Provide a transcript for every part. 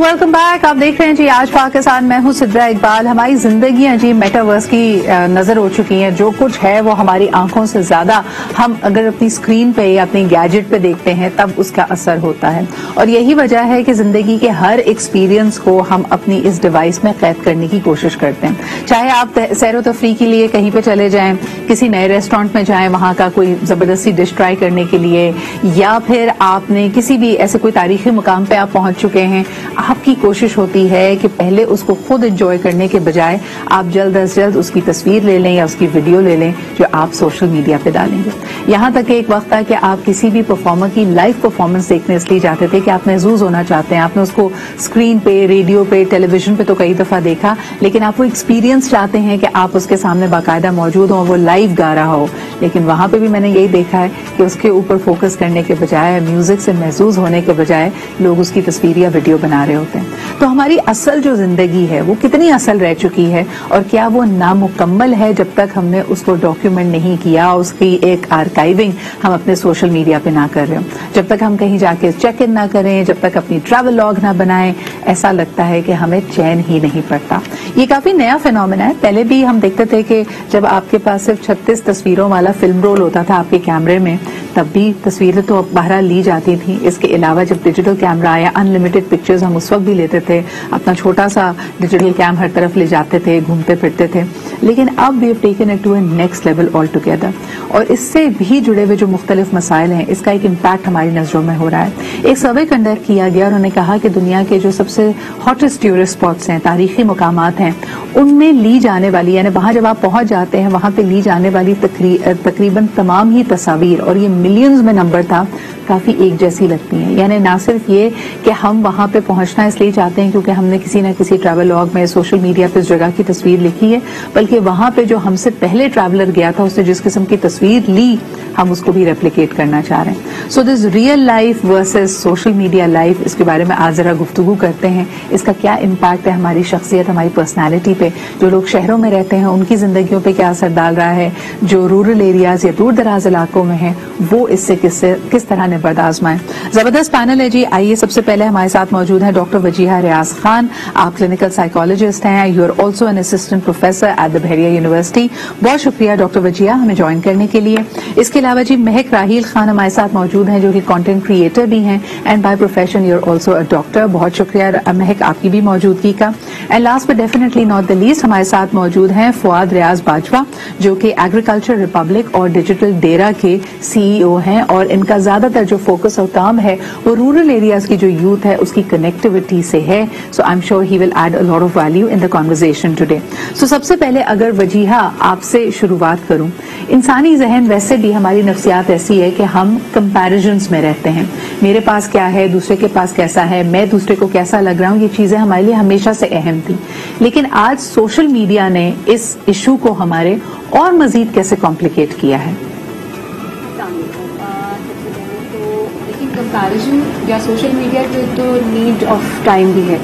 Welcome back. आप देख रहे हैं जी आज पाकिस्तान, मैं हूं सिद्रा इकबाल। हमारी जिंदगियां जी मेटावर्स की नजर हो चुकी हैं। जो कुछ है वो हमारी आंखों से ज्यादा हम अगर अपनी स्क्रीन पे या अपनी गैजेट पे देखते हैं तब उसका असर होता है, और यही वजह है कि जिंदगी के हर एक्सपीरियंस को हम अपनी इस डिवाइस में कैद करने की कोशिश करते हैं। चाहे आप सैर व तफरी के लिए कहीं पे चले जाएं, किसी नए रेस्टोरेंट में जाएं, वहां का कोई जबरदस्ती डिश ट्राई करने के लिए, या फिर आपने किसी भी ऐसे कोई तारीखी मुकाम पे आप पहुंच चुके हैं, आपकी कोशिश होती है कि पहले उसको खुद एंजॉय करने के बजाय आप जल्द अज जल्द उसकी तस्वीर ले लें या उसकी वीडियो ले लें जो आप सोशल मीडिया पे डालेंगे। यहां तक एक वक्त था कि आप किसी भी परफॉर्मर की लाइव परफॉर्मेंस देखने इसलिए जाते थे कि आप महसूस होना चाहते हैं। आपने उसको स्क्रीन पे, रेडियो पे, टेलीविजन पे तो कई दफा देखा, लेकिन आप वो एक्सपीरियंस चाहते हैं कि आप उसके सामने बाकायदा मौजूद हो, वो लाइव गा रहा हो। लेकिन वहां पे भी मैंने यही देखा है कि उसके ऊपर फोकस करने के बजाय, म्यूजिक से महसूस होने के बजाय लोग उसकी तस्वीर या वीडियो बना रहे होते हैं। तो हमारी असल जो जिंदगी है वो कितनी असल रह चुकी है, और क्या वो नामुकम्मल है जब तक हमने उसको डॉक्यूमेंट नहीं किया, उसकी एक आर्काइविंग हम अपने सोशल मीडिया पे ना कर रहे हो, जब तक हम कहीं जाके चेक इन ना करें, जब तक अपनी ट्रैवल लॉग ना बनाएं, ऐसा लगता है कि हमें चैन ही नहीं पड़ता। ये काफी नया फिनोमेना है। पहले भी हम देखते थे कि जब आपके पास सिर्फ 36 तस्वीरों वाला फिल्म रोल होता था आपके कैमरे में, तब भी तस्वीरें तो बहरहाल ली जाती थी। इसके अलावा जब डिजिटल कैमरा आया, अनलिमिटेड पिक्चर्स हम उस वक्त भी लेते थे, अपना छोटा सा डिजिटल कैम हर तरफ ले जाते थे, घूमते फिरते थे। लेकिन अब we have taken it to a next level all together, और इससे भी जुड़े हुए जो मुख्तलिफ मसाइल हैं, इसका एक इम्पैक्ट हमारी नजरों में हो रहा है। एक सर्वे कंडक्ट किया गया, उन्होंने कहा कि दुनिया के जो सबसे हॉटेस्ट टूरिस्ट स्पॉट्स हैं, तारीखी मुकामात हैं, उनमें ली जाने वाली, यानी वहां जब आप पहुंच जाते हैं वहां पे ली जाने वाली तकरीबन तमाम ही तस्वीर, और ये मिलियंस में नंबर था, काफी एक जैसी लगती हैं। यानी ना सिर्फ ये कि हम वहां पे पहुंचना इसलिए चाहते हैं क्योंकि हमने किसी न किसी ट्रैवल लॉग में, सोशल मीडिया पे इस जगह की तस्वीर लिखी है, बल्कि वहां पे जो हमसे पहले ट्रैवलर गया था उसने जिस किस्म की तस्वीर ली, हम उसको भी रेप्लिकेट करना चाह रहे हैं। So this real life versus social media life, इसके बारे में आज जरा गुफ्तगू करते हैं। इसका क्या इम्पैक्ट है हमारी शख्सियत, हमारी पर्सनैलिटी पे, जो लोग शहरों में रहते हैं उनकी जिंदगियों पे क्या असर डाल रहा है, जो रूरल एरियाज या दूर दराज इलाकों में है वो इससे किस तरह निबर्द आजमाएं। जबरदस्त पैनल है जी। आइए, सबसे पहले हमारे साथ मौजूद है डॉक्टर वजीहा रियाज खान। आप क्लिनिकल साइकोलॉजिस्ट हैं, you are also an assistant professor at the Bahria university. बहुत शुक्रिया डॉक्टर वजीहा हमें ज्वाइन करने के लिए। इसके अलावा जी महक राहील खान हमारे साथ मौजूद हैं, जो कि कंटेंट क्रिएटर भी हैं and by profession you are also a doctor. बहुत शुक्रिया महक आपकी भी मौजूदगी का। And last but definitely not the least, हमारे साथ मौजूद हैं फुआद रियाज बाजवा, जो कि एग्रीकल्चर रिपब्लिक और डिजिटल डेरा के CEO हैं, और इनका ज्यादातर जो फोकस और काम है वो रूरल एरियाज की जो यूथ है उसकी कनेक्टिविटी से है। So I am sure he will add a lot of value in the conversation today. So सबसे पहले अगर वजीहा आपसे शुरुआत करूं, इंसानी जहन वैसे भी, हमारी नफ्सियात ऐसी है कि हम कंपैरिजन्स में रहते हैं। मेरे पास क्या है, दूसरे के पास कैसा है, मैं दूसरे को कैसा लग रहा हूं, ये चीजें हमारे लिए हमेशा से अहम थी। लेकिन आज सोशल मीडिया ने इस इशू को हमारे और मजीद कैसे कॉम्प्लिकेट किया है? कंपैरिजन या सोशल मीडिया के तो नीड ऑफ टाइम भी है,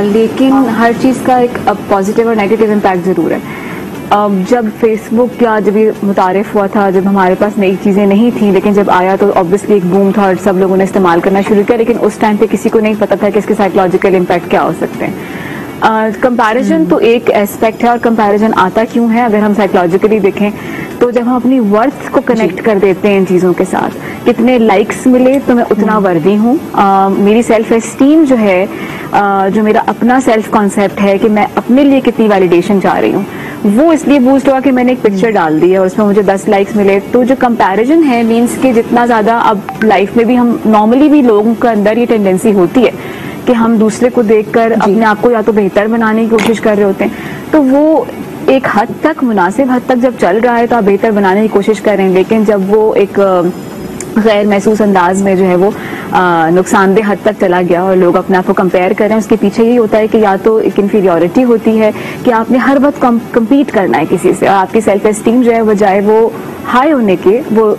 लेकिन हर चीज़ का एक पॉजिटिव और नेगेटिव इम्पैक्ट ज़रूर है। जब फेसबुक या जब ये मुतारिफ हुआ था, जब हमारे पास नई चीज़ें नहीं थी, लेकिन जब आया तो ऑब्वियसली एक बूम था और सब लोगों ने इस्तेमाल करना शुरू किया, लेकिन उस टाइम पे किसी को नहीं पता था कि इसके साइकोलॉजिकल इम्पैक्ट क्या हो सकते हैं। कंपैरिजन तो एक एस्पेक्ट है, और कंपैरिजन आता क्यों है अगर हम साइकोलॉजिकली देखें तो जब हम अपनी वर्थ को कनेक्ट कर देते हैं इन चीज़ों के साथ, कितने लाइक्स मिले तो मैं उतना वर्दी हूँ, मेरी सेल्फ एस्टीम जो है, जो मेरा अपना सेल्फ कॉन्सेप्ट है कि मैं अपने लिए कितनी वैलिडेशन चाह रही हूँ, वो इसलिए बूस्ट हुआ कि मैंने एक पिक्चर डाल दी है और उसमें मुझे 10 लाइक्स मिले। तो जो कंपैरिजन है मीन्स कि जितना ज़्यादा अब लाइफ में भी हम नॉर्मली भी लोगों के अंदर ये टेंडेंसी होती है कि हम दूसरे को देखकर अपने आप को या तो बेहतर बनाने की कोशिश कर रहे होते हैं, तो वो एक हद तक, मुनासिब हद तक जब चल रहा है तो आप बेहतर बनाने की कोशिश कर रहे हैं, लेकिन जब वो एक गैर महसूस अंदाज में जो है वो नुकसानदेह हद तक चला गया और लोग अपने आप को कंपेयर कर रहे हैं, उसके पीछे यही होता है कि या तो एक इन्फीरियॉरिटी होती है कि आपने हर वक्त कम्पीट करना है किसी से, और आपकी सेल्फ एस्टीम जो है बजाय वो हाई होने के वो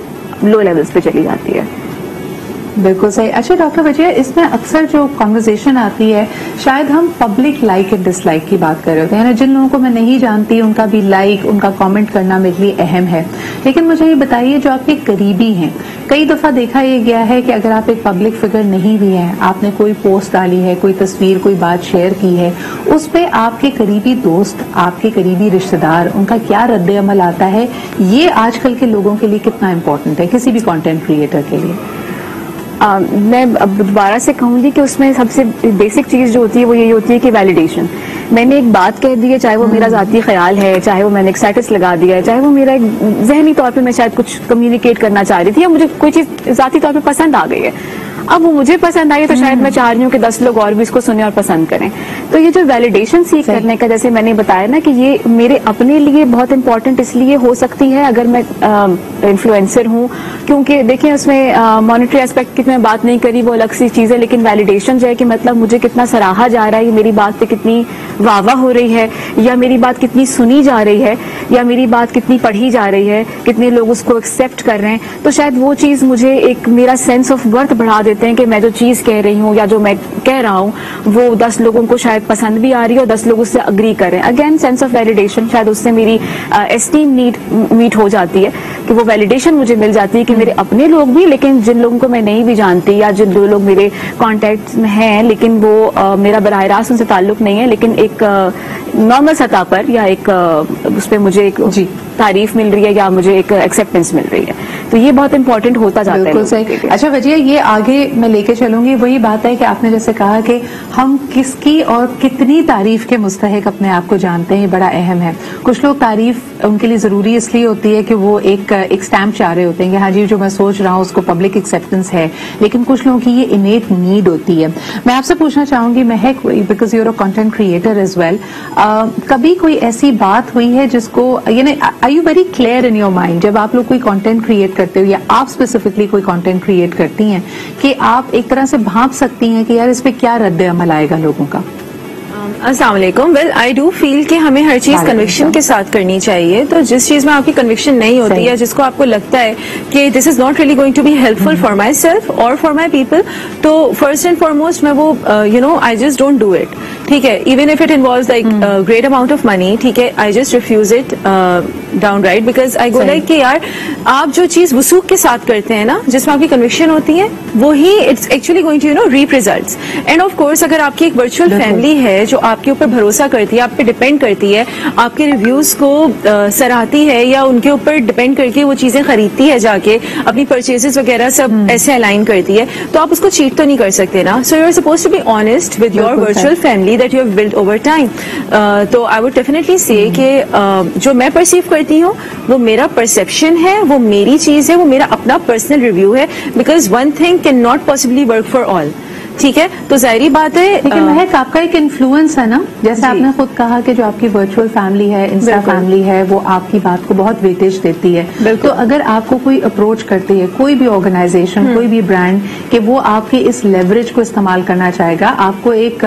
लो लेवल्स पे चली जाती है। बिल्कुल सही. अच्छा डॉक्टर वजिया, इसमें अक्सर जो कॉन्वर्जेशन आती है, शायद हम पब्लिक लाइक एंड डिसलाइक की बात कर रहे होते हैं ना. जिन लोगों को मैं नहीं जानती उनका भी लाइक, उनका कमेंट करना मेरे लिए अहम है. लेकिन मुझे ये बताइए, जो आपके करीबी हैं, कई दफा देखा ये गया है कि अगर आप एक पब्लिक फिगर नहीं भी हैं, आपने कोई पोस्ट डाली है, कोई तस्वीर, कोई बात शेयर की है, उस पे आपके करीबी दोस्त, आपके करीबी रिश्तेदार, उनका क्या रद्द अमल आता है, ये आजकल के लोगों के लिए कितना इम्पोर्टेंट है, किसी भी कंटेंट क्रिएटर के लिए? मैं अब दोबारा से कहूंगी कि उसमें सबसे बेसिक चीज जो होती है वो यही होती है कि वैलिडेशन. मैंने एक बात कह दी है, चाहे वो मेरा ज़ाती ख्याल है, चाहे वो मैंने एक स्टेटस लगा दिया है, चाहे वो मेरा एक जहनी तौर पे मैं शायद कुछ कम्युनिकेट करना चाह रही थी, या मुझे कोई चीज़ ज़ाती तौर पे पसंद आ गई है, अब वो मुझे पसंद आई है तो शायद मैं चाह रही हूँ कि 10 लोग और भी इसको सुने और पसंद करें. तो ये जो वैलिडेशन सीख करने का, जैसे मैंने बताया ना कि ये मेरे अपने लिए बहुत इंपॉर्टेंट इसलिए हो सकती है अगर मैं इन्फ्लुएंसर हूँ, क्योंकि देखिए उसमें मॉनेटरी एस्पेक्ट की मैं बात नहीं करी, वो अलग सी चीज़ है, लेकिन वैलिडेशन जो है कि मतलब मुझे कितना सराहा जा रहा है, मेरी बात पे कितनी वाह हो रही है, या मेरी बात कितनी सुनी जा रही है, या मेरी बात कितनी पढ़ी जा रही है, कितने लोग उसको एक्सेप्ट कर रहे हैं, तो शायद वो चीज़ मुझे एक मेरा सेंस ऑफ वर्थ बढ़ा देते हैं कि मैं जो चीज़ कह रही हूँ या जो मैं कह रहा हूँ वो 10 लोगों को शायद पसंद भी आ रही है और 10 लोग उससे अग्री करें. अगेन सेंस ऑफ वैलिडेशन, शायद उससे मेरी एस्टीम नीड मीट हो जाती है कि वो वैलिडेशन मुझे मिल जाती है कि मेरे अपने लोग भी, लेकिन जिन लोगों को मैं नहीं भी जानती या जिन दो लोग मेरे कॉन्टेक्ट में हैं लेकिन वो मेरा बराह रास्त उनसे ताल्लुक नहीं है, लेकिन एक नॉर्मल सतह पर या एक उस पर मुझे एक तारीफ मिल रही है या मुझे एक एक्सेप्टेंस मिल रही है, तो ये बहुत इंपॉर्टेंट होता जाता है. बिल्कुल सही. अच्छा वजिया, ये आगे मैं लेके चलूंगी. वही बात है कि आपने जैसे कहा कि हम किसकी और कितनी तारीफ के मुस्तहिक अपने आप को जानते हैं, ये बड़ा अहम है. कुछ लोग तारीफ उनके लिए जरूरी इसलिए होती है कि वो एक स्टैम्प चाह रहे होते हैं कि हाँ जी जो मैं सोच रहा हूँ उसको पब्लिक एक्सेप्टेंस है, लेकिन कुछ लोगों की ये इनेट नीड होती है. मैं आपसे पूछना चाहूंगी Mehak, because you're a content creator as well, कभी कोई ऐसी बात हुई है जिसको यानी are you very clear in your mind, जब आप लोग कोई कंटेंट क्रिएट करते हो या आप स्पेसिफिकली कोई कंटेंट क्रिएट करती हैं, कि आप एक तरह से भांप सकती हैं कि यार इस पे क्या रद्द अमल आएगा लोगों का? अस्सलाम वालेकुम. वेल आई डू फील कि हमें हर चीज कन्विक्शन के साथ करनी चाहिए. तो जिस चीज में आपकी कन्विक्शन नहीं होती या जिसको आपको लगता है कि this is not really going to be helpful for myself और फॉर माई पीपल, तो फर्स्ट एंड फॉरमोस्ट मैं वो I just don't do it. ठीक है, even if it involves like great amount of money, ठीक है, I just refuse it down right, because I go like कि यार आप जो चीज वसूख के साथ करते हैं ना, जिसमें आपकी कन्विक्शन होती है, वो ही it's actually going to reap results. And of course अगर आपकी एक वर्चुअल फैमिली है जो आपके ऊपर भरोसा करती है, आप पे डिपेंड करती है, आपके रिव्यूज को सराहती है या उनके ऊपर डिपेंड करके वो चीजें खरीदती है, जाके अपनी परचेजेस वगैरह सब ऐसे अलाइन करती है, तो आप उसको चीट तो नहीं कर सकते ना. So you are suppose to be honest with your virtual family that you have built over time. तो आई वुड डेफिनेटली से कि जो मैं परसीव करती हूँ वो मेरा परसेप्शन है, वो मेरी चीज है, वो मेरा अपना पर्सनल रिव्यू है, because one thing can not possibly work for all. ठीक है, तो जाहिर बात है, लेकिन महक आपका एक इन्फ्लुएंस है ना, जैसे आपने खुद कहा कि जो आपकी वर्चुअल फैमिली है, इंस्टा फैमिली है, वो आपकी बात को बहुत वेटेज देती है. तो अगर आपको कोई अप्रोच करती है, कोई भी ऑर्गेनाइजेशन, कोई भी ब्रांड, कि वो आपके इस लेवरेज को इस्तेमाल करना चाहेगा, आपको एक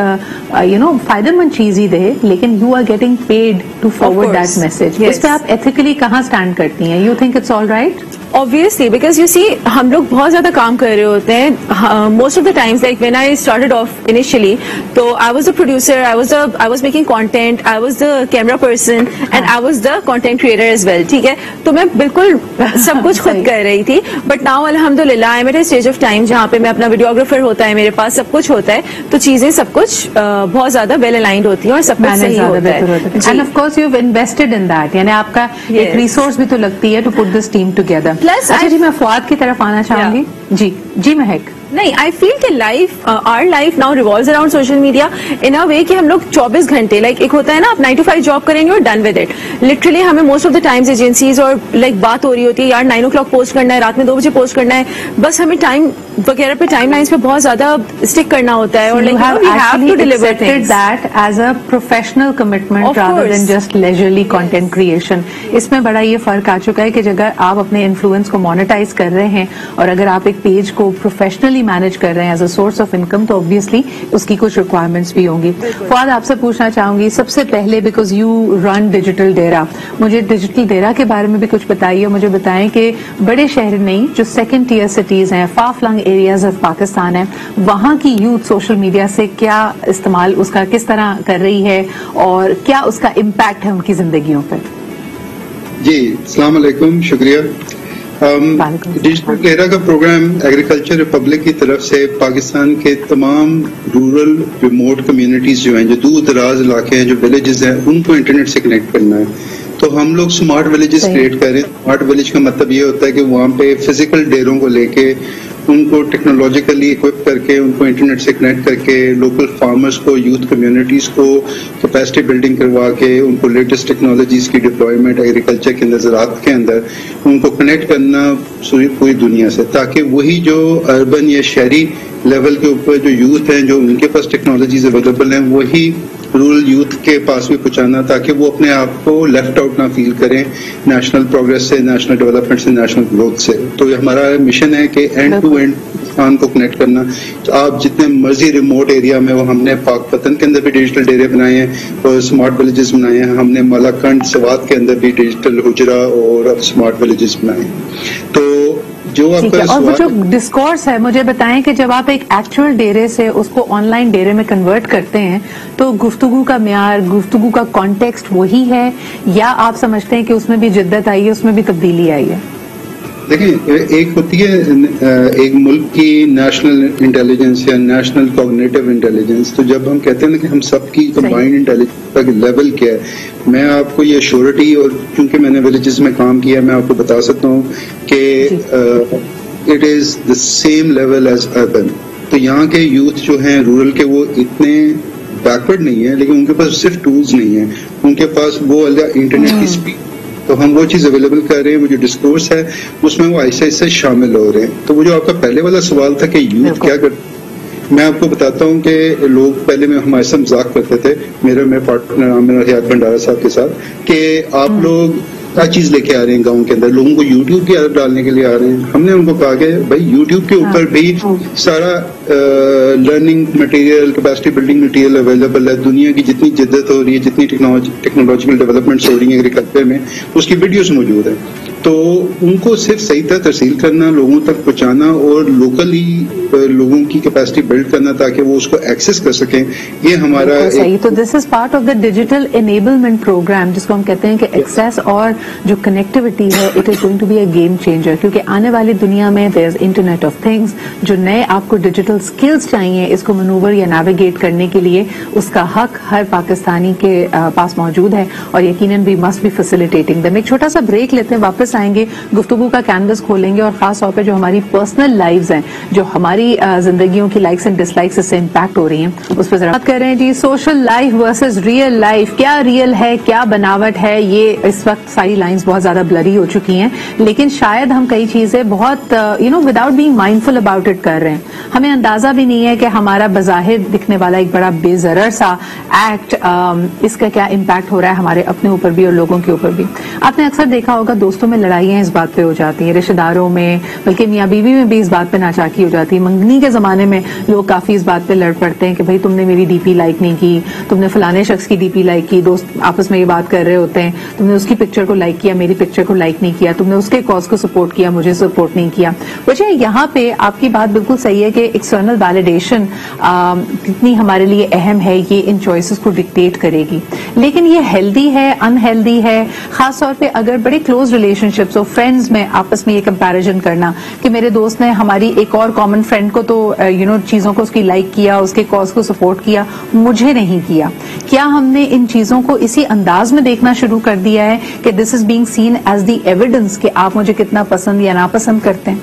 फायदेमंद चीज ही दे, लेकिन you are getting paid to forward that message, इस पे आप एथिकली कहाँ स्टैंड करती हैं? You think it's all right? Obviously, because you see, हम लोग बहुत ज्यादा काम कर रहे होते हैं. Most of the times, like when I started off initially, तो I was the producer, I was making content, I was the camera person, and I was the content creator as well. ठीक है, तो मैं बिल्कुल सब कुछ खुद कर रही थी. But now अल्हम्दुलिल्लाह I'm at a stage of time जहाँ पे मैं अपना वीडियोग्राफर होता है, मेरे पास सब कुछ होता है, तो चीजें सब कुछ बहुत ज्यादा वेल अलाइंड होती हैं और सब कुछ सही होता है. And of course you've invested in that, यानी आपका एक रिसोर्स भी तो लगती है to put this team together. अच्छा जी, मैं फुआद की तरफ आना चाहूंगी. जी महक. नहीं, आई फील कि life our life now revolves around social media in a way कि हम लोग 24 घंटे लाइक एक होता है ना, आप 9 to 5 जॉब करेंगे और डन विद इट. लिटरली हमें most of the times agencies और लाइक बात हो रही होती है, यार 9 o'clock पोस्ट करना है, रात में 2 बजे पोस्ट करना है, बस हमें टाइम वगैरह पे टाइम लाइन्स पे बहुत ज्यादा स्टिक करना होता है. और like we have to deliver that as a professional commitment rather than just leisurely content creation. इसमें बड़ा ये फर्क आ चुका है कि अगर आप अपने इन्फ्लुएंस को मोनेटाइज कर रहे हैं और अगर आप एक पेज को प्रोफेशनली मैनेज कर रहे हैं as a source of income, तो ऑब्वियसली उसकी कुछ रिक्वायरमेंट्स भी होंगी. फुआद, आपसे पूछना चाहूंगी सबसे पहले, बिकॉज यू रन डिजिटल डेरा, मुझे डिजिटल डेरा के बारे में भी कुछ बताइए. मुझे बताएं कि बड़े शहर नहीं, जो सेकंड टियर सिटीज हैं, far flung areas of Pakistan है, वहाँ की यूथ सोशल मीडिया से क्या इस्तेमाल उसका किस तरह कर रही है और क्या उसका इम्पैक्ट है उनकी जिंदगियों पर? जी, अस्सलाम वालेकुम, शुक्रिया। डिजिटल एरा का प्रोग्राम एग्रीकल्चर रिपब्लिक की तरफ से पाकिस्तान के तमाम रूरल रिमोट कम्युनिटीज जो हैं, जो दूर दराज इलाके हैं, जो विलेजेस हैं, उनको इंटरनेट से कनेक्ट करना है। तो हम लोग स्मार्ट विलेजेस क्रिएट कर रहे हैं। स्मार्ट विलेज का मतलब ये होता है कि वहाँ पे फिजिकल डेरों को लेके उनको टेक्नोलॉजिकली इक्विप करके उनको इंटरनेट से कनेक्ट करके लोकल फार्मर्स को, यूथ कम्युनिटीज को कैपेसिटी बिल्डिंग करवा के उनको लेटेस्ट टेक्नोलॉजीज की डिप्लॉयमेंट एग्रीकल्चर के नजरात के अंदर उनको कनेक्ट करना पूरी दुनिया से, ताकि वही जो अर्बन या शहरी लेवल के ऊपर जो यूथ हैं, जो उनके पास टेक्नोलॉजीज अवेलेबल हैं, वही रूरल यूथ के पास भी पहुंचाना, ताकि वो अपने आप को लेफ्ट आउट ना फील करें नेशनल प्रोग्रेस से, नेशनल डेवलपमेंट से, नेशनल ग्रोथ से। तो ये हमारा मिशन है कि एंड टू एंड पाकिस्तान को कनेक्ट करना। तो आप जितने मर्जी रिमोट एरिया में हो, हमने पाकपतन के अंदर भी डिजिटल डेरे बनाए हैं और स्मार्ट विलेजेस बनाए हैं। हमने मलाकंड सवात के अंदर भी डिजिटल हुजरा और अब स्मार्ट विलेजेस बनाए हैं। तो जो आपका और वो जो डिस्कोर्स है, मुझे बताएं कि जब आप एक एक्चुअल डेरे से उसको ऑनलाइन डेरे में कन्वर्ट करते हैं तो गुफ्तगू का म्यार, गुफ्तगू का कॉन्टेक्स्ट वही है या आप समझते हैं कि उसमें भी जिद्दत आई है, उसमें भी तब्दीली आई है? देखिए, एक होती है एक मुल्क की नेशनल इंटेलिजेंस या नेशनल कॉग्निटिव इंटेलिजेंस। तो जब हम कहते हैं ना कि हम सबकी कंबाइंड इंटेलिजेंस का लेवल क्या है, मैं आपको ये श्योरिटी, और क्योंकि मैंने विलेजेस में काम किया, मैं आपको बता सकता हूँ कि it is the same level as urban. तो यहाँ के यूथ जो हैं रूरल के, वो इतने बैकवर्ड नहीं है, लेकिन उनके पास सिर्फ टूल्स नहीं है, उनके पास वो इंटरनेट की स्पीड। तो हम वो चीज अवेलेबल कर रहे हैं, वो जो डिस्कोर्स है उसमें वो ऐसे ऐसे शामिल हो रहे हैं। तो वो जो आपका पहले वाला सवाल था कि यूथ क्या करते, मैं आपको बताता हूँ कि लोग पहले में हमारे साथ मजाक करते थे, मेरे पार्टनर मेरा हयात भंडारा साहब के साथ, कि आप लोग क्या चीज लेके आ रहे हैं गांव के अंदर, लोगों को यूट्यूब की आदत डालने के लिए आ रहे हैं। हमने उनको कहा कि भाई यूट्यूब के ऊपर भी सारा learning material, capacity building material available है। दुनिया की जितनी जिद्दत हो रही है, जितनी टेक्नोलॉजिकल डेवलपमेंट्स हो रही है एग्रीकल्चर में, उसकी वीडियोस मौजूद है। तो उनको सिर्फ सही तरह तरसील करना, लोगों तक पहुंचाना और लोकली लोगों की कैपेसिटी बिल्ड करना ताकि वो उसको एक्सेस कर सकें, ये हमारा सही। तो this is part of the digital enablement programme, जिसको हम कहते हैं कि एक्सेस और जो कनेक्टिविटी है, it is going to be a game changer. क्योंकि आने वाली दुनिया में there is internet of things, जो नए आपको डिजिटल स्किल्स चाहिए इसको मनूवर या नेविगेट करने के लिए, उसका हक हर पाकिस्तानी के पास मौजूद है और यकीनन we must be facilitating them. एक छोटा सा ब्रेक लेते हैं, वापस आएंगे, गुफ्तगू का कैनवस खोलेंगे और खास तौर पे जो हमारी पर्सनल लाइव्स हैं, जो हमारी जिंदगियों की लाइक्स एंड डिसलाइक्स इससे इम्पैक्ट हो रही हैं, उस पर जरा बात कर रहे हैं जी। Social life versus real life, क्या रियल है क्या बनावट है, ये इस वक्त सारी लाइंस बहुत ज्यादा ब्लरी हो चुकी हैं, लेकिन शायद हम कई चीजें बहुत without being mindful about it कर रहे हैं। हमें अंदाजा भी नहीं है कि हमारा बज़ाहिर दिखने वाला एक बड़ा बेजरर सा एक्ट, इसका क्या इम्पैक्ट हो रहा है हमारे अपने ऊपर भी और लोगों के ऊपर भी। आपने अक्सर देखा होगा दोस्तों में लड़ाइयां इस बात पे हो जाती हैं, रिश्तेदारों में, बल्कि मियाँ बीवी में भी इस बात पे नाचाकी हो जाती है। मंगनी के जमाने में लोग काफी इस बात पे लड़ पड़ते हैं कि भाई तुमने मेरी डीपी लाइक नहीं की, तुमने फलाने शख्स की डीपी लाइक की, दोस्त आपस में ये बात कर रहे होते हैं, तुमने उसकी पिक्चर को लाइक किया, मेरी पिक्चर को लाइक नहीं किया, तुमने उसके कॉज को सपोर्ट किया, मुझे सपोर्ट नहीं किया। वजह यहाँ पे आपकी बात बिल्कुल सही है कि एक्सटर्नल वैलिडेशन कितनी हमारे लिए अहम है, ये इन चॉइसेस को डिक्टेट करेगी। लेकिन ये हेल्दी है, अनहेल्दी है, खासतौर पे अगर बड़े क्लोज रिलेशनशिप्स और फ्रेंड्स में आपस में ये कंपैरिजन करना कि मेरे दोस्त ने हमारी एक और कॉमन फ्रेंड को तो चीजों को उसकी लाइक किया, उसके कॉज को सपोर्ट किया, मुझे नहीं किया। क्या हमने इन चीजों को इसी अंदाज में देखना शुरू कर दिया है कि this is being seen as the evidence कि आप मुझे कितना पसंद या नापसंद करते हैं?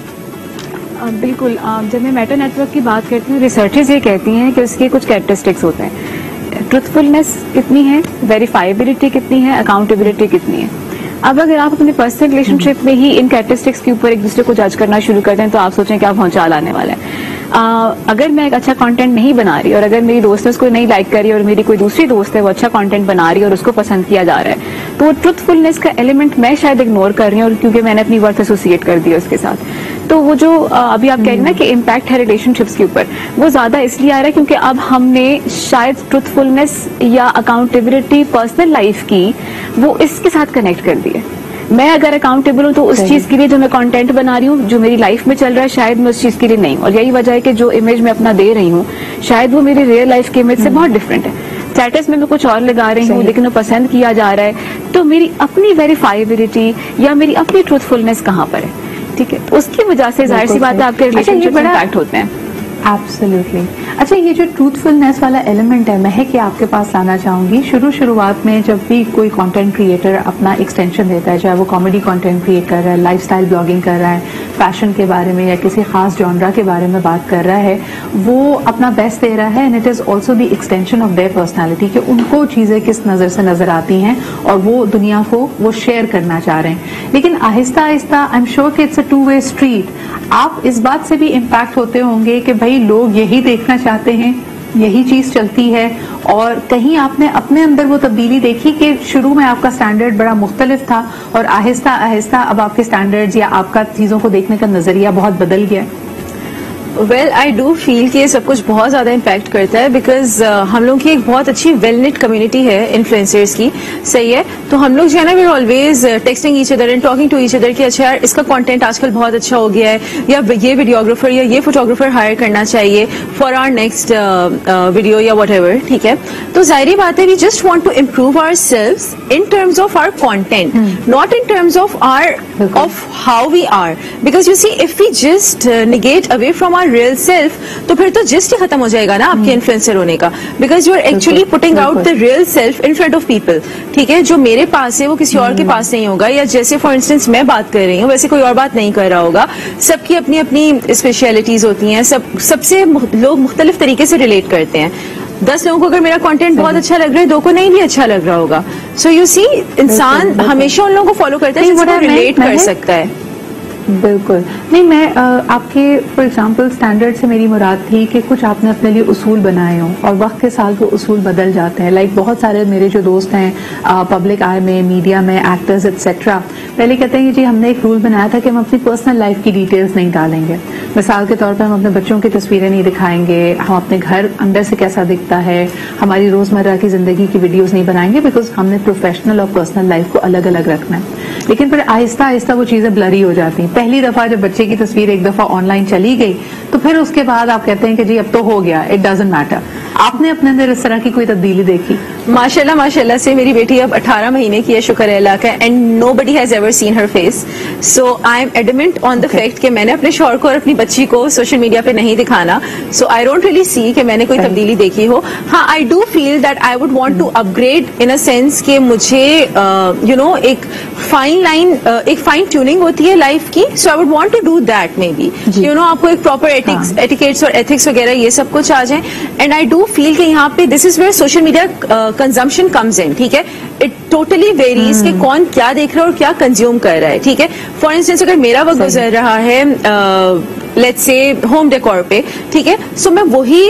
बिल्कुल। जब मैं मेटा नेटवर्क की बात करती हूँ, रिसर्चर्स ये कहती हैं कि उसके कुछ कैरेक्टरिस्टिक्स होते हैं। ट्रुथफुलनेस कितनी है, वेरीफाइबिलिटी कितनी है, अकाउंटेबिलिटी कितनी है। अब अगर आप अपने पर्सनल रिलेशनशिप में ही इन कैरेक्टरिस्टिक्स के ऊपर एक दूसरे को जज करना शुरू कर दें तो आप सोचें कि आप भौचाल आने वाला है। अगर मैं एक अच्छा कंटेंट नहीं बना रही और अगर मेरी दोस्त ने उसको नहीं लाइक करी और मेरी कोई दूसरी दोस्त है वो अच्छा कंटेंट बना रही है और उसको पसंद किया जा रहा है, तो ट्रुथफुलनेस का एलिमेंट मैं शायद इग्नोर कर रही हूँ, और क्योंकि मैंने अपनी वर्थ एसोसिएट कर दी है उसके साथ। तो वो जो अभी आप कह रहे हैं ना कि इम्पैक्ट है रिलेशनशिप्स के ऊपर, वो ज्यादा इसलिए आ रहा है क्योंकि अब हमने शायद ट्रुथफुलनेस या अकाउंटेबिलिटी पर्सनल लाइफ की वो इसके साथ कनेक्ट कर दी है। میں اگر اکاؤنٹیبل ہوں تو اس چیز کے لیے جو میں کانٹینٹ بنا رہی ہوں جو میری لائف میں چل رہا ہے شاید میں اس چیز کے لیے نہیں ہوں, اور یہی وجہ ہے کہ جو امیج میں اپنا دے رہی ہوں شاید وہ میری ریئل لائف کے امیج سے بہت ڈفرینٹ ہے. اسٹیٹس میں کچھ اور لگا رہی ہوں لیکن وہ پسند کیا جا رہا ہے, تو میری اپنی ویریفائبلٹی یا میری اپنی ٹروتھفلنس کہاں پر ہے؟ ٹھیک ہے, اس کی وجہ سے ظاہر سی بات ہے آپ کے ریلیشن شپ امپیکٹ ہوتے ہیں. ایبسلیوٹلی. اچھا, یہ جو ٹروتھفلنس والا ایلیمنٹ ہے مہک یہ آپ کے پاس لانا چاہوں گی. شروعات میں جب بھی کوئی کانٹینٹ کریٹر اپنا ایکسٹینشن دیتا ہے, چاہے وہ کامیڈی کانٹینٹ کریٹ کر رہا ہے, لائف اسٹائل بلاگنگ کر رہا ہے, فیشن کے بارے میں یا کسی خاص جانرا کے بارے میں بات کر رہا ہے, وہ اپنا بیسٹ دے رہا ہے, and it is also the extension of their personality کہ ان کو چیزیں کس نظر سے نظر آتی ہیں اور وہ دنیا کو وہ شیئر کرنا چاہ رہے ہیں. لیکن آہستہ آہستہ آئی ایم شیور کہ it's a two way street. آپ اس بات سے بھی امپیکٹ ہوتے ہوں گے کہ بھائی لوگ یہی دیکھنا چاہتے ہیں, یہی چیز چلتی ہے, اور کہیں آپ نے اپنے اندر وہ تبدیلی دیکھی کہ شروع میں آپ کا سٹینڈرڈ بڑا مختلف تھا اور آہستہ آہستہ اب آپ کے سٹینڈرڈز یا آپ کا چیزوں کو دیکھنے کا نظریہ بہت بدل گیا؟ ویل آئی ڈو فیل کہ یہ سب کچھ بہت زیادہ امپیکٹ کرتا ہے بیکاز ہم لوگ کی ایک بہت اچھی ویل نیٹ کمیونٹی ہے انفلوئنسرز کی, صحیح ہے. تو ہم لوگ جو ہے نا we are always texting each other and talking to each other کہ اچھا یار اس کا کانٹینٹ آج کل بہت اچھا ہو گیا ہے, یا یہ ویڈیوگرافر یا یہ فوٹوگرافر ہائر کرنا چاہیے فار آر نیکسٹ ویڈیو یا واٹ ایور. ٹھیک ہے, تو ظاہری بات ہے we just want to improve ourselves in terms of our content, not in terms of how we are, because you see if we just negate away from our real self تو پھر تو just ہی ختم ہو جائے گا نا آپ کے influencer ہونے کا, because you are actually putting out the real self in front of people. ٹھیک ہے, جو میرے پاس ہے وہ کسی اور کے پاس نہیں ہوگا, یا جیسے فار انسٹنس میں بات کر رہی ہوں ویسے کوئی اور بات نہیں کر رہا ہوگا. سب کی اپنی اپنی اسپیشلٹیز ہوتی ہیں, سب سے لوگ مختلف طریقے سے ریلیٹ کرتے ہیں. 10 لوگوں کو اگر میرا کانٹینٹ بہت اچھا لگ رہا ہے, 2 کو نہیں بھی اچھا لگ رہا ہوگا. سو یو سی انسان ہمیشہ ان لوگوں کو فالو کرتا ہے جن سے ریلیٹ کر سکتا ہے. بالکل نہیں, میں آپ کے فار ایگزامپل سٹینڈرڈ سے میری مراد تھی کہ کچھ آپ نے اپنے لیے اصول بنائے ہوں اور وقت کے ساتھ وہ اصول بدل جاتے ہیں. لائک بہت سارے میرے جو دوست ہیں پبلک آئی میں, میڈیا میں, ایکٹرز ایٹسیٹرا, پہلے کہتے ہیں کہ جی ہم نے ایک رول بنایا تھا کہ ہم اپنی پرسنل لائف کی ڈیٹیلز نہیں ڈالیں گے. مثال کے طور پر ہم اپنے بچوں کی تصویریں نہیں دکھائیں گے, ہم اپنے گھر اندر سے کیسا دکھتا ہے, ہماری روزمرہ کی زندگی کی ویڈیوز نہیں بنائیں گے, بیکاز ہم نے پروفیشنل اور پرسنل لائف کو الگ الگ رکھنا ہے. لیکن پھر آہستہ آہستہ وہ چیزیں بلری ہو جاتی ہیں. پہلی دفعہ جب بچے کی تصویر ایک دفعہ آن لائن چلی گئی تو پھر اس کے بعد آپ کہتے ہیں کہ جی اب تو ہو گیا, اٹ ڈزنٹ میٹر. آپ نے اپنے اندر اس طرح کی کوئی تبدیلی دیکھی؟ ماشاءاللہ سے میری بیٹی اب 18 مہینے کی ہے, شکر ہے اللہ کا, and nobody has ever seen her face. So I'm adamant on the fact کہ میں نے اپنے شوہر کو اور اپنی بچی کو سوشل میڈیا پہ نہیں دکھانا. سو آئی ڈونٹ ریلی سی کہ میں نے کوئی تبدیلی دیکھی ہو. ہاں, I do feel that I would want to upgrade in a sense کہ مجھے یو نو ایک فائن لائن, ایک فائن ٹیوننگ ہوتی ہے لائف کی. So I would want to do that maybe, you know آپ کو ایک پراپر ایٹیکیٹس اور ایتھکس وغیرہ یہ سب کچھ آ جائیں. اینڈ آئی ڈو فیل کہ یہاں پہ this is where social media consumption comes in. ٹھیک ہے, اٹ ٹوٹلی ویریز کہ کون کیا دیکھ رہا ہے اور کیا کنزیوم کر رہا ہے. ٹھیک ہے, فار انسٹنس اگر میرا وقت گزر رہا ہے لیٹس سے ہوم ڈیکور پہ, ٹھیک ہے, سو میں وہی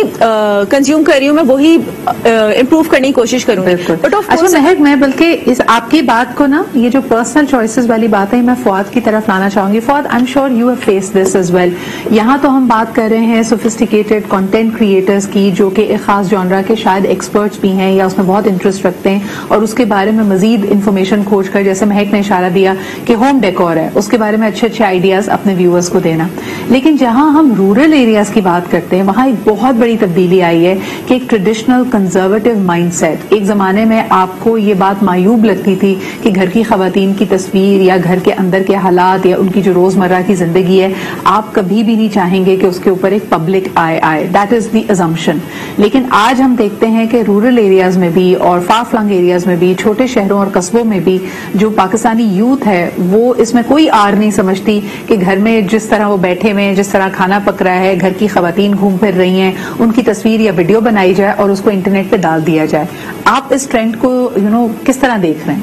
کنزیوم کر رہی ہوں, میں وہی امپروو کرنے کی کوشش کروں گی. بٹ اچھا مہک, میں بلکہ آپ کی بات کو نا یہ جو پرسنل چوائسز والی بات ہے میں فواد کی طرف لانا چاہوں گی. Fawad, I'm sure you have face this as well. یہاں تو ہم بات کر رہے ہیں سوفسٹیکیٹڈ کنٹینٹ کریٹرز کی جو کہ ایک خاص جانرا کے شاید ایکسپرٹس بھی ہیں یا اس میں بہت انٹرسٹ رکھتے ہیں اور اس کے بارے میں مزید انفارمیشن کھوج کر, جیسے مہک نے اشارہ دیا کہ ہوم ڈیکور ہے, اس کے بارے میں اچھے اچھے آئیڈیاز اپنے ویورز کو دینا. لیکن جہاں ہم رورل ایریاز کی بات کرتے ہیں وہاں ایک بہت بڑی تبدیلی آئی ہے کہ ایک ٹریڈیشنل کنزرویٹو مائنڈ سیٹ. ایک زمانے میں آپ کو یہ بات معیوب لگتی تھی کہ گھر کی خواتین کی تصویر یا گھر کے اندر کے حالات یا ان کی جو روزمرہ کی زندگی ہے آپ کبھی بھی نہیں چاہیں گے کہ اس کے اوپر ایک پبلک آئے. That is the assumption. لیکن آج ہم دیکھتے ہیں کہ رورل ایریاز میں بھی اور فار فلنگ ایریاز میں بھی, چھوٹے شہروں اور قصبوں میں بھی جو پاکستانی یوتھ ہے وہ اس میں کوئی آر نہیں سمجھتی کہ گھر میں جس طرح وہ بیٹھے ہوئے, جس طرح کھانا پک رہا ہے, گھر کی خواتین گھوم پھر رہی ہیں, ان کی تصویر یا ویڈیو بنائی جائے اور اس کو انٹرنیٹ پہ ڈال دیا جائے. آپ اس ٹرینڈ کو کس طرح دیکھ رہے ہیں؟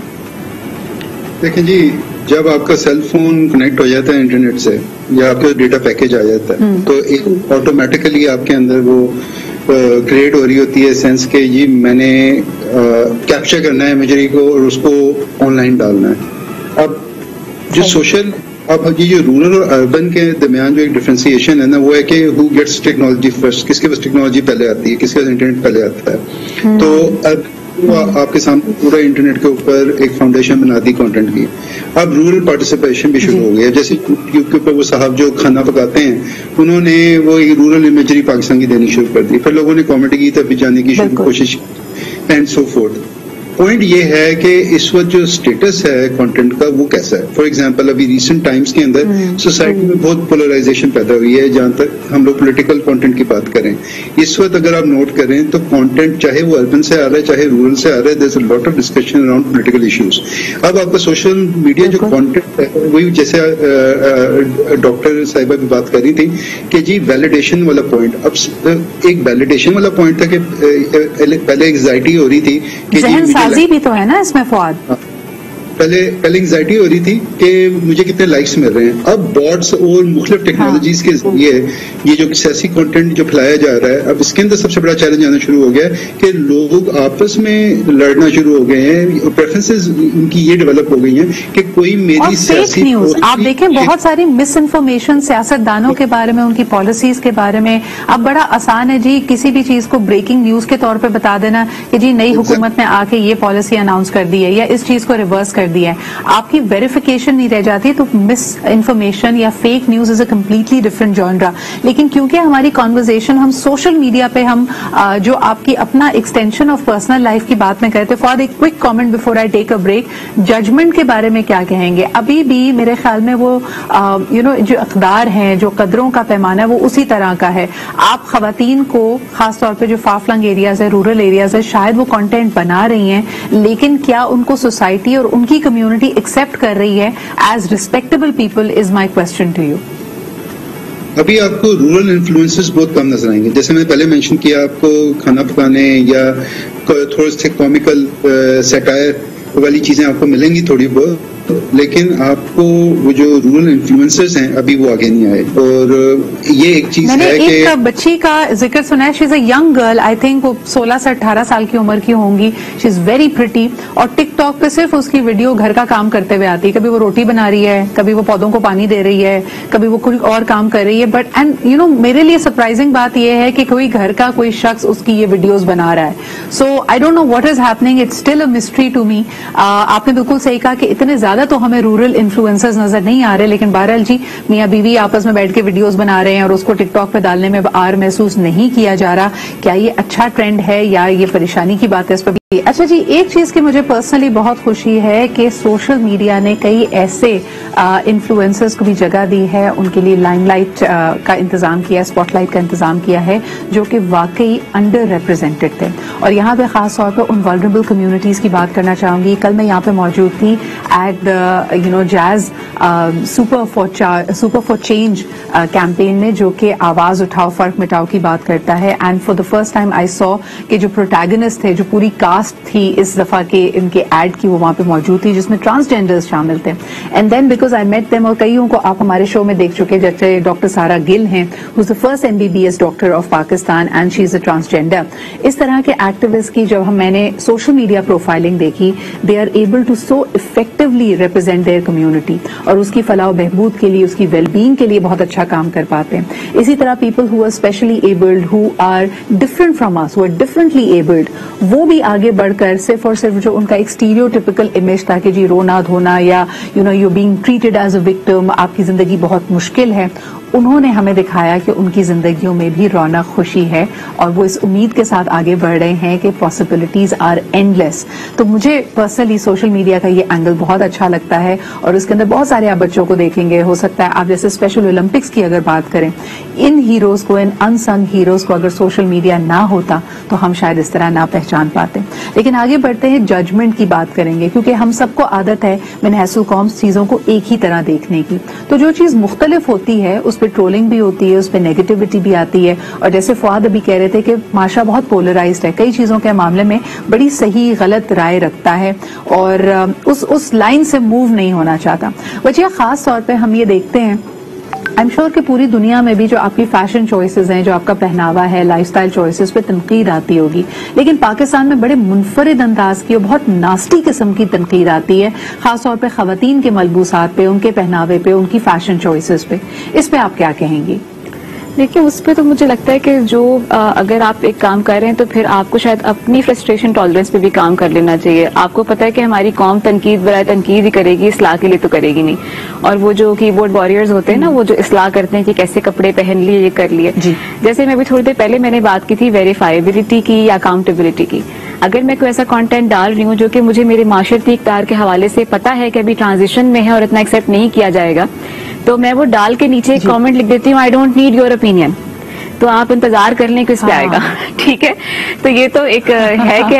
دیکھیں جی, جب آپ کا سیل فون کنیکٹ ہو جاتا ہے انٹرنیٹ سے یا آپ کا ڈیٹا پیکج آ جاتا ہے تو ایک آٹومیٹیکلی آپ کے اندر وہ کریٹ ہو رہی ہوتی ہے سینس کہ جی میں نے کیپچر کرنا ہے امیجری کو اور اس کو آن لائن ڈالنا ہے. اب جو سوشل, اب یہ جو رورل اور اربن کے درمیان جو ایک ڈفرینسیشن ہے نا وہ ہے کہ ہو گیٹس ٹیکنالوجی فرسٹ, کس کے پاس ٹیکنالوجی پہلے آتی ہے, کس کے پاس انٹرنیٹ پہلے آتا ہے. تو آپ کے سامنے پورا انٹرنیٹ کے اوپر ایک فاؤنڈیشن بنا دی کنٹینٹ کی. اب رورل پارٹیسپیشن بھی شروع ہو گیا. جیسے یوٹیوب کے اوپر وہ صاحب جو کھانا پکاتے ہیں انہوں نے وہ رورل امیجری پاکستان کی دینی شروع کر دی. پھر لوگوں نے کامیڈی کی طرف جانے کی کوشش کی اینڈ سو فورتھ. پوائنٹ یہ ہے کہ اس وقت جو اسٹیٹس ہے کنٹینٹ کا وہ کیسا ہے. فار ایگزامپل ابھی ریسنٹ ٹائمز کے اندر سوسائٹی میں بہت پولرائزیشن پیدا ہوئی ہے. جہاں تک ہم لوگ پولیٹیکل کنٹینٹ کی بات کریں اس وقت اگر آپ نوٹ کریں تو کنٹینٹ چاہے وہ اربن سے آ رہا ہے چاہے رورل سے آ رہا ہے there is a lot of discussion around political issues. اب آپ کا سوشل میڈیا جو کانٹینٹ ہے وہی جیسے ڈاکٹر صاحبہ بھی بات کر رہی تھی کہ جی ویلیڈیشن والا پوائنٹ. اب ایک ویلیڈیشن والا پوائنٹ تھا کہ پہلے انگزائٹی ہو رہی تھی کہ سازی بھی تو ہے نا اس میں فواد. پہلے انگزائٹی ہو رہی تھی کہ مجھے کتنے لائکس مل رہے ہیں. اب بارڈز اور مختلف ٹیکنالوجیز کے ذریعے یہ جو سیاسی کنٹینٹ جو پھیلایا جا رہا ہے اب اس کے اندر سب سے بڑا چیلنج آنا شروع ہو گیا ہے کہ لوگ آپس میں لڑنا شروع ہو گئے ہیں. پریفرنسز ان کی یہ ڈیولپ ہو گئی ہیں کہ کوئی میری سیاسی نیوز آپ دیکھیں بہت ساری مس انفارمیشن سیاست دانوں کے بارے میں ان کی پالیسیز کے بارے میں. اب بڑا آسان ہے جی کسی بھی چیز کو بریکنگ نیوز کے طور پہ بتا دینا کہ جی نئی حکومت نے آ کے یہ پالیسی اناؤنس کر دی ہے یا اس چیز کو ریورس کر دیا ہے. آپ کی ویریفیکیشن نہیں رہ جاتی تو مس انفارمیشن یا fake news is a completely different جانرا. لیکن کیونکہ ہماری کانورزیشن ہم سوشل میڈیا پہ ہم جو آپ کی اپنا ایکسٹینشن آف پرسنل لائف کی بات میں کرتے. فار ایک quick comment before I take a break. Judgment کے بارے میں کیا کہیں گے؟ ابھی بھی میرے خیال میں وہ جو اقدار ہیں جو قدروں کا پیمانہ ہے وہ اسی طرح کا ہے. آپ خواتین کو خاص طور پہ جو فار فلنگ ایریاز ہے رورل ایریاز ہے شاید وہ کانٹینٹ بنا رہی ہیں لیکن کیا ان کو سوسائٹی اور ان کی کمیونٹی ایکسپٹ کر رہی ہے as respectable people is my question to you. ابھی آپ کو رورل انفلوئنسز بہت کم نظر آئیں گے. جیسے میں نے پہلے مینشن کیا آپ کو کھانا پکانے یا تھوڑے سے کامیکل سیٹائر والی چیزیں آپ کو ملیں گی تھوڑی بہت لیکن آپ کو وہ جو رورل انفلوئنسرز ہیں ابھی وہ آگے نہیں آئے. اور یہ ایک چیز ہے کہ میں نے ایک بچی کا ذکر سنا ہے. She is a young girl I think وہ 16 سے 18 سال کی عمر کی ہوں گی. شی از ویری پریٹی اور ٹک ٹاک پہ صرف اس کی ویڈیو گھر کا کام کرتے ہوئے آتی ہے. کبھی وہ روٹی بنا رہی ہے کبھی وہ پودوں کو پانی دے رہی ہے کبھی وہ کوئی اور کام کر رہی ہے. بٹ اینڈ یو نو میرے لیے سرپرائزنگ بات یہ ہے کہ کوئی گھر کا کوئی شخص اس کی یہ ویڈیوز بنا رہا ہے. So I don't know what is happening. It's still a mystery to me. آپ نے بالکل صحیح کہا کہ اتنے زیادہ تو ہمیں رورل انفلوئنسرز نظر نہیں آ رہے لیکن بہرحال جی میاں بیوی آپس میں بیٹھ کے ویڈیوز بنا رہے ہیں اور اس کو ٹک ٹاک پہ ڈالنے میں آر محسوس نہیں کیا جا رہا. کیا یہ اچھا ٹرینڈ ہے یا یہ پریشانی کی بات ہے اس پہ بھی. اچھا جی ایک چیز کی مجھے پرسنلی بہت خوشی ہے کہ سوشل میڈیا نے کئی ایسے انفلوئنسرز کو بھی جگہ دی ہے ان کے لیے لائم لائٹ کا انتظام کیا اسپاٹ لائٹ کا انتظام کیا ہے جو کہ واقعی انڈر ریپرزینٹڈ تھے. اور یہاں پہ خاص طور پہ ان والنریبل کمیونٹیز کی بات کرنا چاہوں گی. کل میں یہاں پہ موجود تھی at Jazz super for change campaign میں جو کہ آواز اٹھاؤ فرق مٹاؤ کی بات کرتا ہے. And for the first time I saw کہ جو پروٹیگنسٹ تھے جو پوری کاسٹ تھی اس دفعہ کے ان کے ایڈ کی وہ وہاں پہ موجود تھی جس میں ٹرانسجینڈرز شامل تھے. And then because I met them اور کئیوں کو آپ ہمارے شو میں دیکھ چکے جیسے ڈاکٹر سارا گل ہیں who is the first MBBS doctor of Pakistan and she is a transgender. اس طرح کے ایکٹیوسٹ کی جب میں نے سوشل میڈیا پروفائلنگ دیکھی they are able to so effectively represent their community اور اس کی فلاح و بہبود کے لیے اس کی ویل بینگ کے لیے بہت اچھا کام کر پاتے ہیں. اسی طرح people who are specially abled who are different from us who are differently abled وہ بھی آگے بڑھ کر صرف اور صرف جو ان کا ایک اسٹیریوٹیپیکل امیج تھا کہ جی رونا دھونا یا you being treated as a victim آپ کی زندگی بہت مشکل ہے انہوں نے ہمیں دکھایا کہ ان کی زندگیوں میں بھی رونق خوشی ہے اور وہ اس امید کے ساتھ آگے بڑھ رہے ہیں کہ پاسبلٹیز آر اینڈ لیس. تو مجھے پرسنلی سوشل میڈیا کا یہ اینگل بہت اچھا لگتا ہے اور اس کے اندر بہت سارے آپ بچوں کو دیکھیں گے. ہو سکتا ہے آپ جیسے اسپیشل اولمپکس کی اگر بات کریں ان ہیروز کو ان انسنگ ہیروز کو اگر سوشل میڈیا نہ ہوتا تو ہم شاید اس طرح نہ پہچان پاتے. لیکن آگے بڑھتے ہیں ججمنٹ کی بات کریں گے کیونکہ ہم سب کو عادت ہے من حیث القوم چیزوں کو ایک ہی طرح دیکھنے کی. تو جو چیز مختلف ہوتی ہے اس پہ ٹرولنگ بھی ہوتی ہے اس پہ نیگیٹیوٹی بھی آتی ہے اور جیسے فواد ابھی کہہ رہے تھے کہ معاشرہ بہت پولرائزڈ ہے کئی چیزوں کے معاملے میں بڑی صحیح غلط رائے رکھتا ہے اور اس لائن سے موو نہیں ہونا چاہتا. وجہ خاص طور پہ ہم یہ دیکھتے ہیں آئی ایم شیور کہ پوری دنیا میں بھی جو آپ کی فیشن چوائسز ہیں جو آپ کا پہناوا ہے لائف سٹائل چوائسز پہ تنقید آتی ہوگی لیکن پاکستان میں بڑے منفرد انداز کی اور بہت ناسٹی قسم کی تنقید آتی ہے خاص طور پہ خواتین کے ملبوسات پہ ان کے پہناوے پہ ان کی فیشن چوائسز پہ. اس پہ آپ کیا کہیں گی؟ देखिए उस पर तो मुझे लगता है कि जो अगर आप एक काम कर रहे हैं तो फिर आपको शायद अपनी फ्रस्ट्रेशन टॉलरेंस पे भी काम कर लेना चाहिए. आपको पता है कि हमारी कौम तनकीद बराए तनकीद ही करेगी, इसलाह के लिए तो करेगी नहीं. और वो जो कीबोर्ड वॉरियर्स होते हैं ना, वो जो इसलाह करते हैं कि कैसे कपड़े पहन लिए, ये कर लिए. जैसे मैं भी थोड़ी देर पहले मैंने बात की थी वेरीफाइबिलिटी की या अकाउंटेबिलिटी की. अगर मैं कोई ऐसा कंटेंट डाल रही हूँ जो कि मुझे मेरे माशरती इक़्तिदार के हवाले से पता है कि अभी ट्रांजिशन में है और इतना एक्सेप्ट नहीं किया जाएगा, तो मैं वो डाल के नीचे एक कमेंट लिख देती हूँ, I don't need your opinion. तो आप इंतजार कर लें किस पे आएगा. ठीक है, तो ये तो एक है कि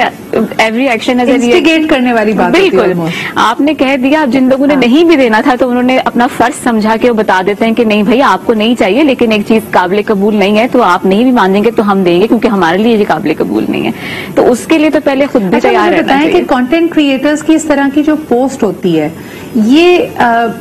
एवरी एक्शन एज इंस्टिगेट करने वाली बात. बिल्कुल, आपने कह दिया. अब जिन लोगों ने नहीं भी देना था तो उन्होंने अपना फर्ज समझा के वो बता देते हैं कि नहीं भाई आपको नहीं चाहिए, लेकिन एक चीज काबिल कबूल नहीं है तो आप नहीं भी मानेंगे तो हम देंगे, क्योंकि हमारे लिए ये काबिल कबूल नहीं है. तो उसके लिए तो पहले खुद भी तैयार रहना चाहिए. कि कंटेंट क्रिएटर्स की इस तरह की जो पोस्ट होती है, ये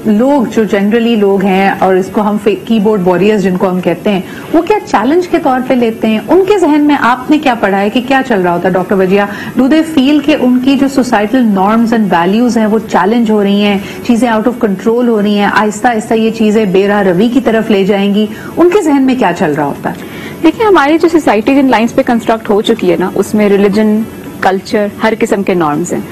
लोग जो जनरली लोग हैं और इसको हम कीबोर्ड वॉरियर्स जिनको हम कहते हैं, वो क्या चैलेंज के तौर पे लेते हैं? उनके जहन में आपने क्या पढ़ा है कि क्या चल रहा होता है doctor Wajiha? Do they feel कि उनकी जो सोसाइटल नॉर्म्स एंड वैल्यूज हैं वो चैलेंज हो रही हैं, चीजें आउट ऑफ कंट्रोल हो रही हैं, आहिस्ता आहिस्ता ये चीजें बेराह रवी की तरफ ले जाएंगी? उनके जहन में क्या चल रहा होता है? देखिए हमारी जो सोसाइटी जिन लाइन्स पे कंस्ट्रक्ट हो चुकी है ना, उसमें रिलीजन, कल्चर, हर किस्म के नॉर्म्स हैं.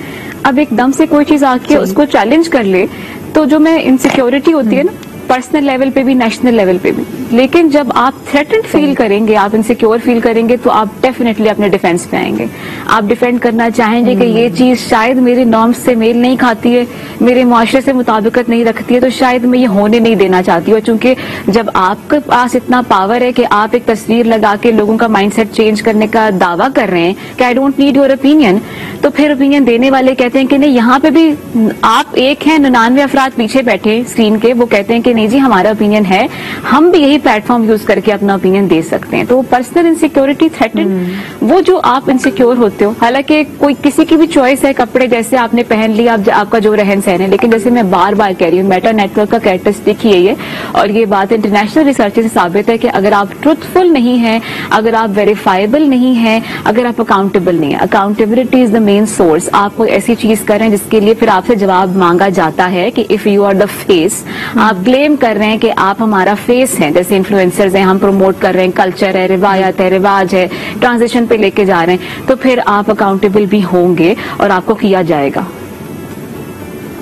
अब एकदम से कोई चीज आके उसको चैलेंज कर ले तो जो में इनसिक्योरिटी होती है ना, पर्सनल लेवल पे भी, नेशनल लेवल पे भी. लेकिन जब आप थ्रेटेंड फील करेंगे, आप इनसिक्योर फील करेंगे, तो आप डेफिनेटली अपने डिफेंस पे आएंगे. आप डिफेंड करना चाहेंगे कि ये चीज शायद मेरे नॉर्म्स से मेल नहीं खाती है, मेरे मुआशरे से मुताबिकत नहीं रखती है, तो शायद मैं ये होने नहीं देना चाहती हूँ. चूंकि जब आपके पास इतना पावर है कि आप एक तस्वीर लगा के लोगों का माइंडसेट चेंज करने का दावा कर रहे हैं कि I don't need your opinion, तो फिर ओपिनियन देने वाले कहते हैं कि नहीं, यहाँ पे भी आप एक हैं, 99 अफराद पीछे बैठे स्क्रीन के, वो कहते हैं कि नहीं जी हमारा ओपिनियन है, हम भी यही प्लेटफॉर्म यूज करके अपना ओपिनियन दे सकते हैं. तो पर्सनल इनसिक्योरिटी थ्रेटेंड, वो जो आप इनसिक्योर होते हो, हालांकि कोई किसी की भी चॉइस है, कपड़े जैसे आपने पहन लिया, आपका जो रहन सहन है, लेकिन जैसे मैं बार बार कह रही हूँ, मेटा नेटवर्क का कैरेक्टरिस्टिक ही है, और ये बात इंटरनेशनल रिसर्च से साबित है कि अगर आप ट्रुथफुल नहीं है, अगर आप वेरीफाइबल नहीं है, अगर आप अकाउंटेबल नहीं है, accountability is the main source. आप कोई ऐसी चीज करें जिसके लिए फिर आपसे जवाब मांगा जाता है कि if you are the face, आप क्लेम कर रहे हैं कि आप हमारा फेस हैं, जैसे इन्फ्लुएंसर्स हैं, हम प्रमोट कर रहे हैं, कल्चर है, रिवायत है, रिवाज है, ट्रांजिशन पे लेके जा रहे हैं, तो फिर आप अकाउंटेबल भी होंगे और आपको किया जाएगा.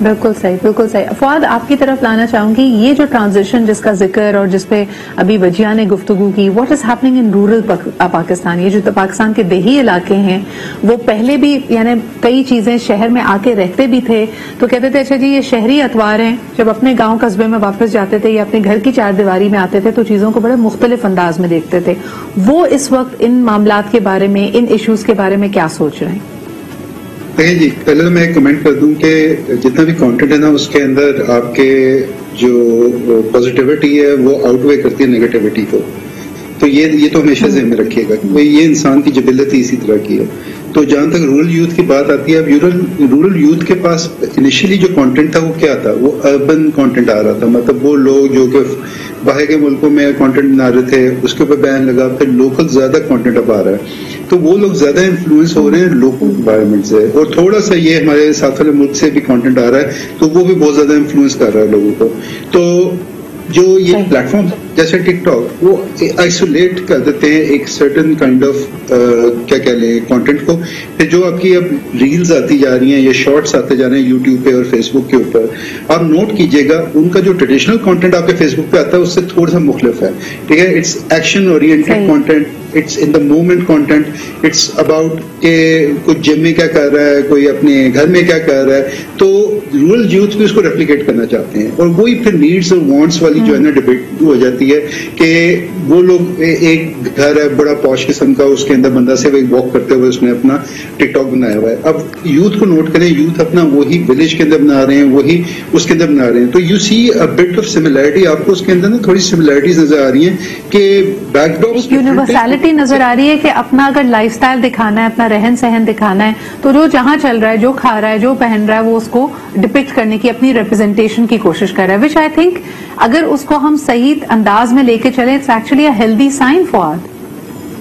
बिल्कुल सही, बिल्कुल सही. फवाद, आपकी तरफ लाना चाहूंगी, ये जो ट्रांजिशन जिसका जिक्र और जिसपे अभी वजिया ने गुफ्तगू की, what is happening in rural Pakistan, ये जो पाकिस्तान के देही इलाके हैं, वो पहले भी यानी कई चीजें शहर में आके रहते भी थे तो कहते थे अच्छा जी ये शहरी अतवार हैं, जब अपने गांव कस्बे में वापस जाते थे या अपने घर की चार दीवारी में आते थे तो चीजों को बड़े मुख्तलिफ अंदाज में देखते थे. वो इस वक्त इन मामलात के बारे में, इन इश्यूज के बारे में क्या सोच रहे हैं? देखिए जी, पहले तो मैं एक कमेंट कर दूं कि जितना भी कंटेंट है ना, उसके अंदर आपके जो पॉजिटिविटी है वो आउटवे करती है नेगेटिविटी को. तो ये तो हमेशा ज़हन में रखिएगा कि ये इंसान की जबिलत ही इसी तरह की है. तो जहां तक रूरल यूथ की बात आती है, अब रूरल यूथ के पास इनिशियली जो कंटेंट था वो क्या था, वो अर्बन कंटेंट आ रहा था. मतलब वो लोग जो कि बाहर के मुल्कों में कंटेंट बना रहे थे, उसके ऊपर बैन लगा, फिर लोकल ज्यादा कंटेंट अब आ रहा है, तो वो लोग ज्यादा इन्फ्लुएंस हो रहे हैं लोकल एनवायरनमेंट से. और थोड़ा सा ये हमारे साथ वाले मुल्क से भी कंटेंट आ रहा है, तो वो भी बहुत ज्यादा इन्फ्लुएंस कर रहा है लोगों को. तो जो ये प्लेटफॉर्म जैसे टिकटॉक, वो आइसोलेट कर देते हैं एक सर्टेन काइंड ऑफ क्या कह लें कंटेंट को. फिर जो आपकी अब रील्स आती जा रही हैं, ये शॉर्ट्स आते जा रहे हैं यूट्यूब पे और फेसबुक के ऊपर, आप नोट कीजिएगा उनका जो ट्रेडिशनल कंटेंट आपके फेसबुक पे आता है उससे थोड़ा सा मुख्तलिफ है. ठीक है, it's action oriented content, it's in the moment content, it's about के कुछ जिम में क्या कर रहा है, कोई अपने घर में क्या कर रहा है. तो रूरल यूथ भी उसको रेप्लिकेट करना चाहते हैं, और वही फिर नीड्स और वांट्स वाली जो है ना डिबेट हो जाती है कि वो लोग एक घर है बड़ा पॉश किस्म का, उसके अंदर बंदा से वॉक करते हुए उसने अपना टिकटॉक बनाया हुआ है. अब यूथ को नोट करें, यूथ अपना वही विलेज के अंदर बना रहे हैं, वही उसके अंदर बना रहे हैं. तो you see a bit of similarity, आपको उसके अंदर ना थोड़ी सिमिलैरिटीज नजर आ रही हैं कि बैकड्रॉप यूनिवर्सैलिटी नजर आ रही है कि अपना अगर लाइफस्टाइल दिखाना है, अपना रहन सहन दिखाना है, तो जो जहां चल रहा है, जो खा रहा है, जो पहन रहा है, वो उसको डिपिक्ट करने की, अपनी रिप्रेजेंटेशन की कोशिश कर रहा है, विच आई थिंक अगर उसको हम सही अंदाज में लेके चले, it's actually a healthy sign for.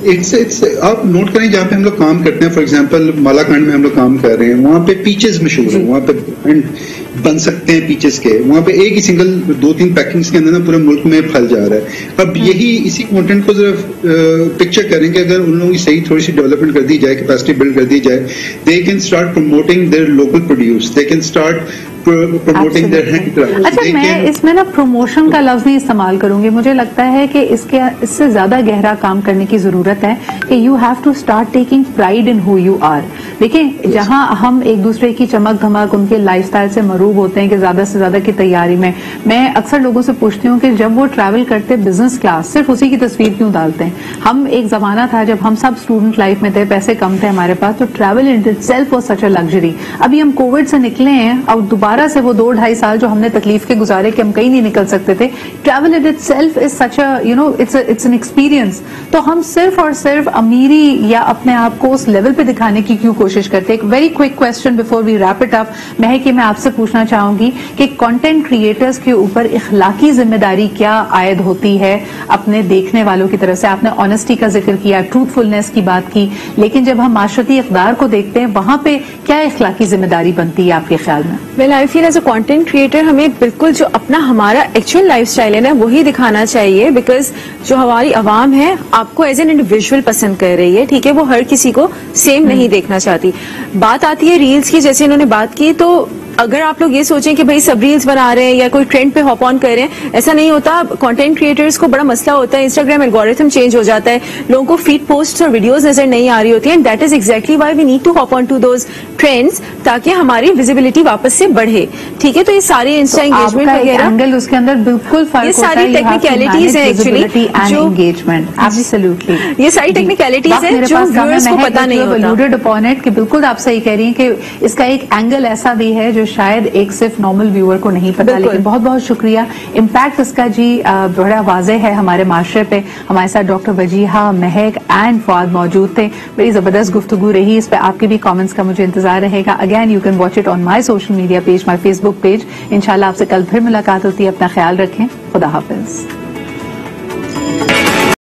It's आप नोट करें जहाँ पे हम लोग काम करते हैं, फॉर एग्जांपल मालाकांड में हम लोग काम कर रहे हैं, वहाँ पे पीचेस मशहूर है, वहाँ पे बन सकते हैं पीचेस के, वहां पे एक ही सिंगल 2-3 पैकिंग्स के अंदर ना पूरे मुल्क में फैल जा रहा है। अब यही इसी कंटेंट को जरा पिक्चर करें कि अगर उन लोगों की सही थोड़ी सी डेवलपमेंट कर दी जाए, कैपेसिटी बिल्ड कर दी जाए, they can start promoting their local produce, they can start promoting their handcraft. अच्छा, मैं इसमें ना प्रमोशन का लफ्ज नहीं इस्तेमाल करूंगी, मुझे लगता है कि इससे ज्यादा गहरा काम करने की जरूरत है कि you have to start taking pride in who you are. देखिए, जहां हम एक दूसरे की चमक धमक, उनके लाइफस्टाइल से मरूब होते हैं कि ज्यादा से ज्यादा की तैयारी में, मैं अक्सर लोगों से पूछती हूँ कि जब वो ट्रैवल करते बिजनेस क्लास, सिर्फ उसी की तस्वीर क्यों डालते हैं? हम एक जमाना था जब हम सब स्टूडेंट लाइफ में थे, पैसे कम थे हमारे पास, तो travel in itself was such a luxury. अभी हम कोविड से निकले हैं और दोबारा से वो 2-2.5 साल जो हमने तकलीफ के गुजारे कि हम कहीं नहीं निकल सकते थे, travel in itself is such a it's an experience. तो हम सिर्फ और सिर्फ अमीरी या अपने आप को उस लेवल पे दिखाने की क्यों कोशिश करते हैं? एक very quick question before we wrap it up, मैं आपसे पूछना चाहूंगी कि कंटेंट क्रिएटर्स के ऊपर इखलाकी जिम्मेदारी क्या आयद होती है अपने देखने वालों की तरफ से? आपने ऑनेस्टी का जिक्र किया, ट्रूथफुलनेस की बात की, लेकिन जब हम माशरती इक़दार को देखते हैं वहां पे क्या इखलाकी जिम्मेदारी बनती है आपके ख्याल में? Well, I feel as a content creator हमें बिल्कुल जो अपना हमारा एक्चुअल लाइफस्टाइल है ना वही दिखाना चाहिए, बिकॉज जो हमारी आवाम है आपको एज एन इंडिविजुअल पसंद कर रही है, ठीक है, वो हर किसी को सेम नहीं देखना चाहती। बात आती है रील्स की, जैसे इन्होंने बात की, तो अगर आप लोग ये सोचें कि भाई सब रील्स बना रहे हैं या कोई ट्रेंड पे हॉप ऑन कर रहे हैं, ऐसा नहीं होता। कंटेंट क्रिएटर्स को बड़ा मसला होता है, इंस्टाग्राम एल्गोरिथम चेंज हो जाता है, लोगों को फीड पोस्ट और वीडियोस नजर नहीं आ रही होती है, and that is exactly why we need to hop on to those trends, ताकि हमारी विजिबिलिटी वापस से बढ़े, ठीक है। तो ये सारी इंस्टा एंगेजमेंट वगैरह एंगल उसके अंदर बिल्कुल फर्क ये सारी टेक्निकलिटीज है एक्चुअली, जो एंगेजमेंट एब्सोल्युटली, ये सारी टेक्निकलिटीज है जो व्यूअर्स को पता नहीं होता। कि बिल्कुल आप सही कह रही हैं कि इसका एक एंगल ऐसा भी है जो शायद एक सिर्फ नॉर्मल व्यूअर को नहीं पता, लेकिन बहुत बहुत शुक्रिया। इम्पैक्ट इसका जी बड़ा वाज़े है हमारे माशरे पे। हमारे साथ doctor Wajiha, Mahak and Fawad मौजूद थे। बड़ी जबरदस्त गुफ्तगू रही, इस पे आपके भी कमेंट्स का मुझे इंतजार रहेगा। Again you can watch it on my social media page, my Facebook page. इंशाल्लाह आपसे कल फिर मुलाकात होती है। अपना ख्याल रखें, खुदा हाफिज।